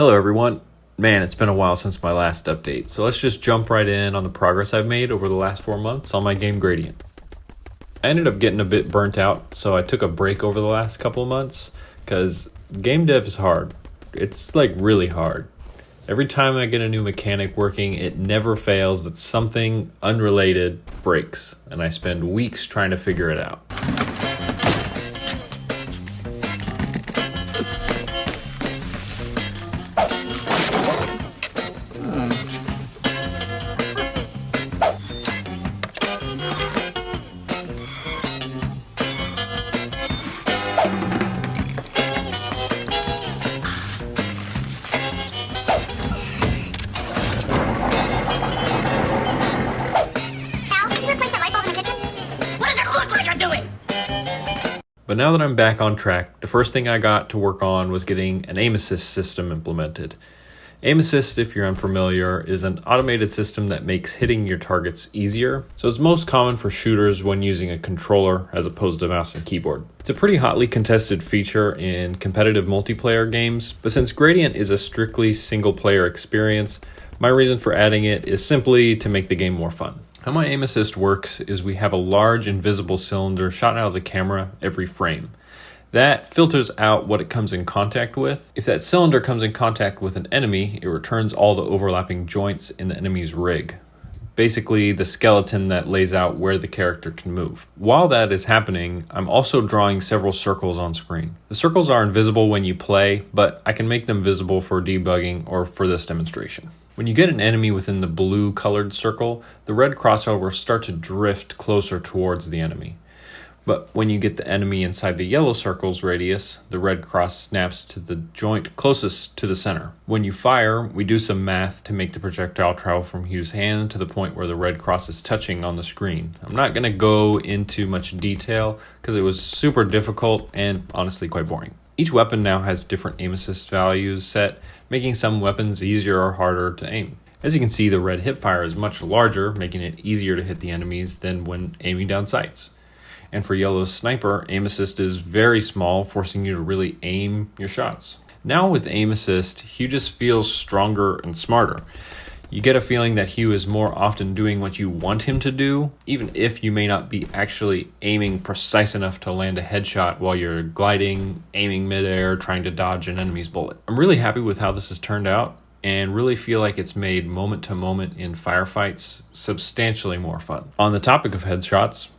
Hello everyone. Man, it's been a while since my last update, so let's just jump right in on the progress I've made over the last 4 months on my game Gradient. I ended up getting a bit burnt out, so I took a break over the last couple of months, because game dev is hard. It's like really hard. Every time I get a new mechanic working, it never fails that something unrelated breaks, and I spend weeks trying to figure it out. But now that I'm back on track, the first thing I got to work on was getting an aim assist system implemented. Aim assist, if you're unfamiliar, is an automated system that makes hitting your targets easier. So it's most common for shooters when using a controller as opposed to mouse and keyboard. It's a pretty hotly contested feature in competitive multiplayer games, but since Gradient is a strictly single player experience, my reason for adding it is simply to make the game more fun. How my aim assist works is we have a large invisible cylinder shot out of the camera every frame. That filters out what it comes in contact with. If that cylinder comes in contact with an enemy, it returns all the overlapping joints in the enemy's rig. Basically, the skeleton that lays out where the character can move. While that is happening, I'm also drawing several circles on screen. The circles are invisible when you play, but I can make them visible for debugging or for this demonstration. When you get an enemy within the blue colored circle, the red crossover starts to drift closer towards the enemy. But when you get the enemy inside the yellow circle's radius, the red cross snaps to the joint closest to the center. When you fire, we do some math to make the projectile travel from Hugh's hand to the point where the red cross is touching on the screen. I'm not going to go into much detail because it was super difficult and honestly quite boring. Each weapon now has different aim assist values set, making some weapons easier or harder to aim. As you can see, the red hipfire is much larger, making it easier to hit the enemies than when aiming down sights. And for yellow sniper, aim assist is very small, forcing you to really aim your shots. Now with aim assist, Hugh just feels stronger and smarter. You get a feeling that Hugh is more often doing what you want him to do, even if you may not be actually aiming precise enough to land a headshot while you're gliding, aiming midair, trying to dodge an enemy's bullet. I'm really happy with how this has turned out and really feel like it's made moment to moment in firefights substantially more fun. On the topic of headshots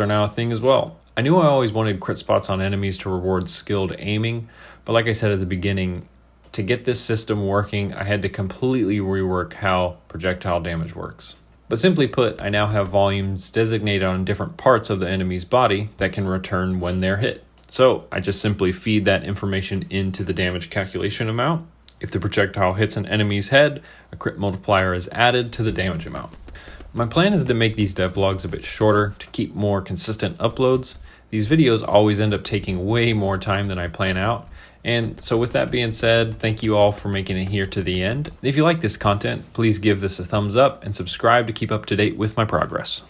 are now a thing as well. I knew I always wanted crit spots on enemies to reward skilled aiming, but like I said at the beginning, to get this system working, I had to completely rework how projectile damage works. But simply put, I now have volumes designated on different parts of the enemy's body that can return when they're hit. So I just simply feed that information into the damage calculation amount. If the projectile hits an enemy's head, a crit multiplier is added to the damage amount. My plan is to make these devlogs a bit shorter to keep more consistent uploads. These videos always end up taking way more time than I plan out. And so with that being said, thank you all for making it here to the end. If you like this content, please give this a thumbs up and subscribe to keep up to date with my progress.